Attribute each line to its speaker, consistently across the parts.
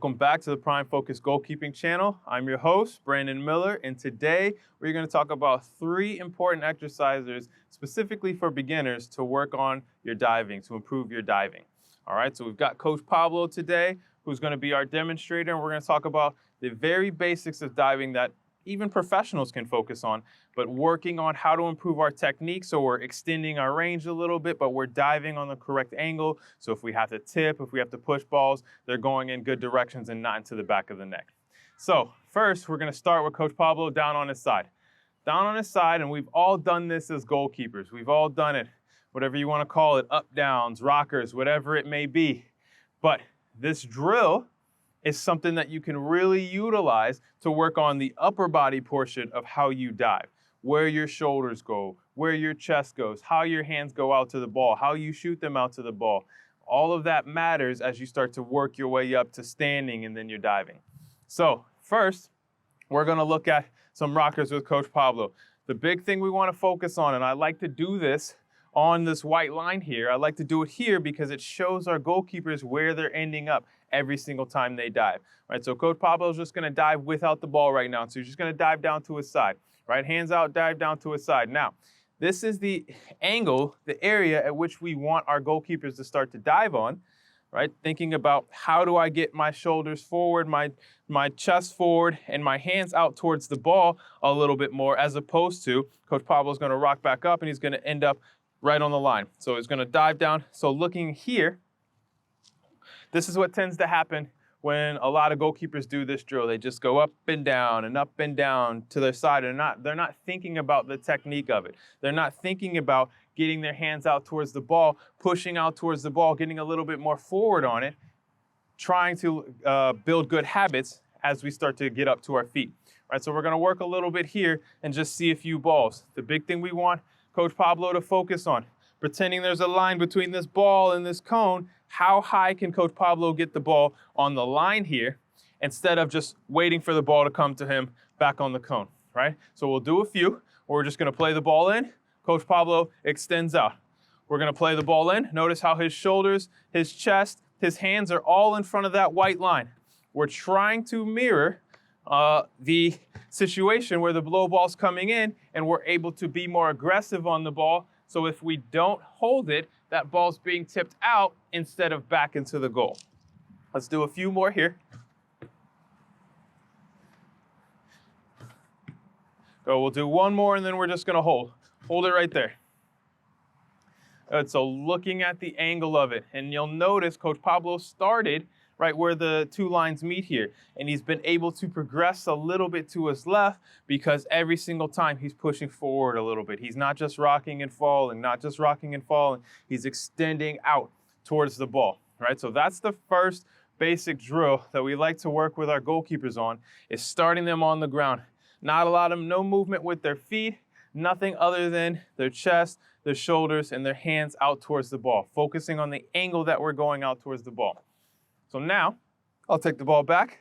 Speaker 1: Welcome back to the Prime Focus Goalkeeping channel. I'm your host, Brandon Miller, and today we're going to talk about 3 important exercises specifically for beginners to work on your diving, to improve your diving. All right, so we've got Coach Pablo today, who's going to be our demonstrator, and we're going to talk about the very basics of diving that even professionals can focus on, but working on how to improve our technique so we're extending our range a little bit, but we're diving on the correct angle. So if we have to tip, if we have to push balls, they're going in good directions and not into the back of the neck. So first, we're gonna start with Coach Pablo down on his side. Down on his side, and we've all done this as goalkeepers. We've all done it, whatever you wanna call it, up, downs, rockers, whatever it may be. But this drill is something that you can really utilize to work on the upper body portion of how you dive, where your shoulders go, where your chest goes, how your hands go out to the ball, how you shoot them out to the ball. All of that matters as you start to work your way up to standing and then you're diving. So first, we're gonna look at some rockers with Coach Pablo. The big thing we wanna focus on, and I like to do this on this white line here, I like to do it here because it shows our goalkeepers where they're ending up every single time they dive. Right, so Coach Pablo is just gonna dive without the ball right now. So he's just gonna dive down to his side, right? Hands out, dive down to his side. Now, this is the angle, the area at which we want our goalkeepers to start to dive on, right? Thinking about how do I get my shoulders forward, my chest forward, and my hands out towards the ball a little bit more, as opposed to Coach Pablo's gonna rock back up and he's gonna end up right on the line. So he's gonna dive down. So looking here, this is what tends to happen when a lot of goalkeepers do this drill. They just go up and down to their side. They're not thinking about the technique of it. They're not thinking about getting their hands out towards the ball, pushing out towards the ball, getting a little bit more forward on it, trying to build good habits as we start to get up to our feet. All right, so we're gonna work a little bit here and just see a few balls. The big thing we want Coach Pablo to focus on, pretending there's a line between this ball and this cone, how high can Coach Pablo get the ball on the line here instead of just waiting for the ball to come to him back on the cone, right? So we'll do a few. We're just gonna play the ball in. Coach Pablo extends out. We're gonna play the ball in. Notice how his shoulders, his chest, his hands are all in front of that white line. We're trying to mirror the situation where the blow ball's coming in and we're able to be more aggressive on the ball. So if we don't hold it, that ball's being tipped out instead of back into the goal. Let's do a few more here. Go, we'll do one more and then we're just gonna hold. Hold it right there. Good, so looking at the angle of it, and you'll notice Coach Pablo started right where the 2 lines meet here. And he's been able to progress a little bit to his left because every single time he's pushing forward a little bit. He's not just rocking and falling, He's extending out towards the ball, right? So that's the first basic drill that we like to work with our goalkeepers on, is starting them on the ground. No movement with their feet, nothing other than their chest, their shoulders, and their hands out towards the ball, focusing on the angle that we're going out towards the ball. So now, I'll take the ball back,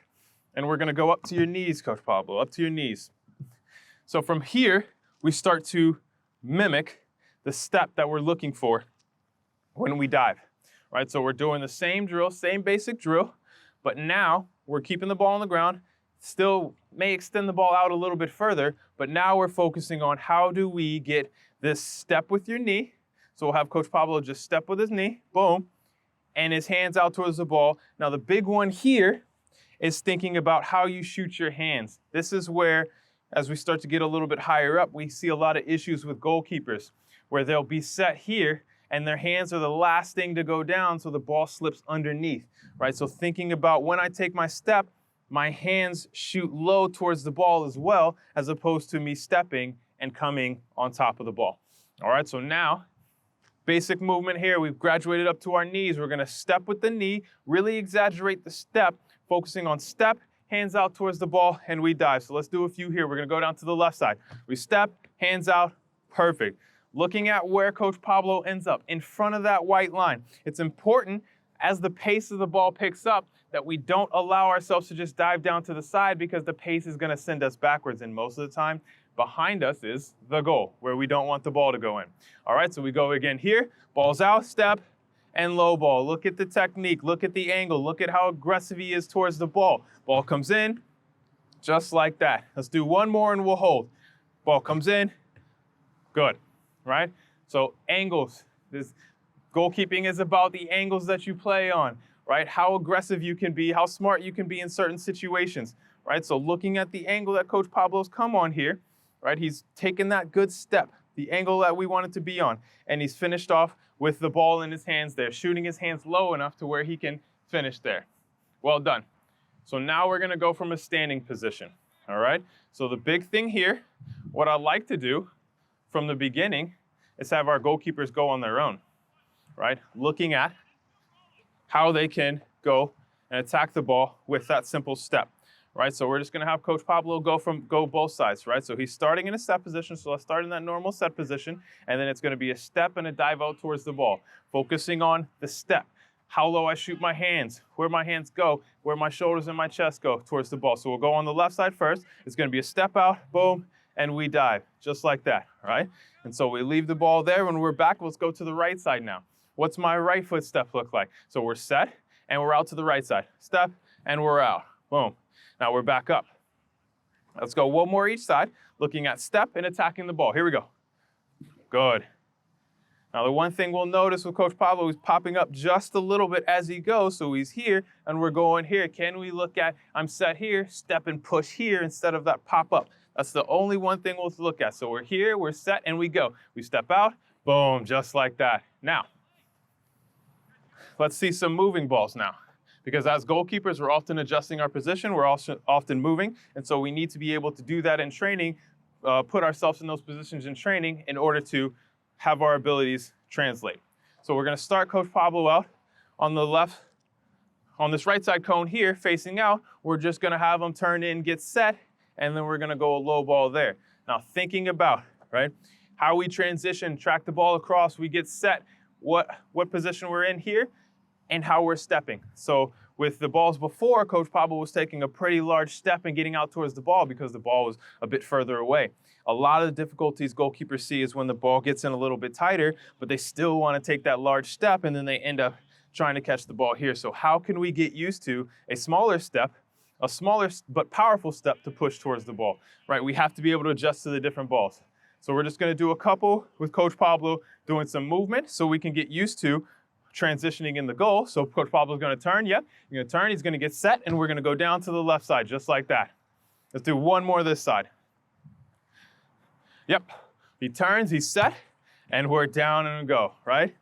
Speaker 1: and we're gonna go up to your knees, Coach Pablo, up to your knees. So from here, we start to mimic the step that we're looking for when we dive, right? So we're doing the same drill, same basic drill, but now we're keeping the ball on the ground, still may extend the ball out a little bit further, but now we're focusing on how do we get this step with your knee. So we'll have Coach Pablo just step with his knee, boom, and his hands out towards the ball. Now the big one here is thinking about how you shoot your hands. This is where, as we start to get a little bit higher up, we see a lot of issues with goalkeepers where they'll be set here and their hands are the last thing to go down so the ball slips underneath, right? So thinking about when I take my step, my hands shoot low towards the ball as well, as opposed to me stepping and coming on top of the ball. All right, so now, basic movement here. We've graduated up to our knees. We're gonna step with the knee, really exaggerate the step, focusing on step, hands out towards the ball, and we dive. So let's do a few here. We're gonna go down to the left side. We step, hands out, perfect. Looking at where Coach Pablo ends up, in front of that white line. It's important, as the pace of the ball picks up, that we don't allow ourselves to just dive down to the side because the pace is gonna send us backwards, and most of the time, behind us is the goal, where we don't want the ball to go in. All right, so we go again here, ball's out, step, and low ball. Look at the technique, look at the angle, look at how aggressive he is towards the ball. Ball comes in, just like that. Let's do one more and we'll hold. Ball comes in, good, right? So angles, this goalkeeping is about the angles that you play on, right? How aggressive you can be, how smart you can be in certain situations, right? So looking at the angle that Coach Pablo's come on here, right? He's taken that good step, the angle that we want it to be on, and he's finished off with the ball in his hands there, shooting his hands low enough to where he can finish there. Well done. So now we're gonna go from a standing position, all right? So the big thing here, what I like to do from the beginning is have our goalkeepers go on their own, right? Looking at how they can go and attack the ball with that simple step, right? So we're just gonna have Coach Pablo go both sides, right? So he's starting in a set position, so let's start in that normal set position, and then it's gonna be a step and a dive out towards the ball, focusing on the step, how low I shoot my hands, where my hands go, where my shoulders and my chest go towards the ball. So we'll go on the left side first. It's gonna be a step out, boom, and we dive, just like that, right? And so we leave the ball there. When we're back, let's go to the right side now. What's my right foot step look like? So we're set, and we're out to the right side. Step, and we're out, boom. Now we're back up. Let's go one more each side, looking at step and attacking the ball. Here we go. Good. Now the one thing we'll notice with Coach Pablo is popping up just a little bit as he goes, so he's here and we're going here. Can we look at, I'm set here, step and push here instead of that pop up? That's the only one thing we'll look at. So we're here, we're set, and we go. We step out, boom, just like that. Now, let's see some moving balls now. Because as goalkeepers, we're often adjusting our position, we're also often moving, and so we need to be able to do that in training, put ourselves in those positions in training in order to have our abilities translate. So we're gonna start Coach Pablo out on the left, on this right side cone here, facing out. We're just gonna have him turn in, get set, and then we're gonna go a low ball there. Now thinking about, right, how we transition, track the ball across, we get set, what position we're in here, and how we're stepping. So with the balls before, Coach Pablo was taking a pretty large step and getting out towards the ball because the ball was a bit further away. A lot of the difficulties goalkeepers see is when the ball gets in a little bit tighter, but they still want to take that large step and then they end up trying to catch the ball here. So how can we get used to a smaller step, a smaller but powerful step to push towards the ball, right? We have to be able to adjust to the different balls. So we're just gonna do a couple with Coach Pablo doing some movement so we can get used to transitioning in the goal. So Coach Pablo's gonna turn, yep, he's gonna turn, he's gonna get set, and we're gonna go down to the left side, just like that. Let's do one more this side. Yep, he turns, he's set, and we're down and go, right?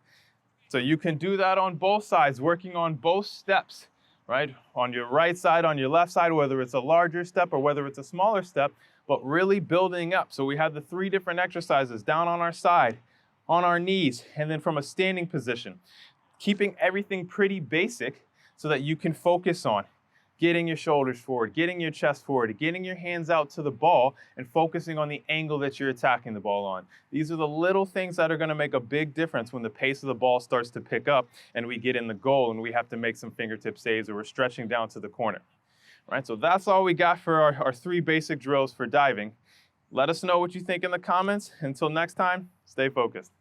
Speaker 1: So you can do that on both sides, working on both steps, right? On your right side, on your left side, whether it's a larger step or whether it's a smaller step, but really building up. So we have the 3 different exercises, down on our side, on our knees, and then from a standing position. Keeping everything pretty basic so that you can focus on getting your shoulders forward, getting your chest forward, getting your hands out to the ball, and focusing on the angle that you're attacking the ball on. These are the little things that are gonna make a big difference when the pace of the ball starts to pick up and we get in the goal and we have to make some fingertip saves or we're stretching down to the corner. All right, so that's all we got for our 3 basic drills for diving. Let us know what you think in the comments. Until next time, stay focused.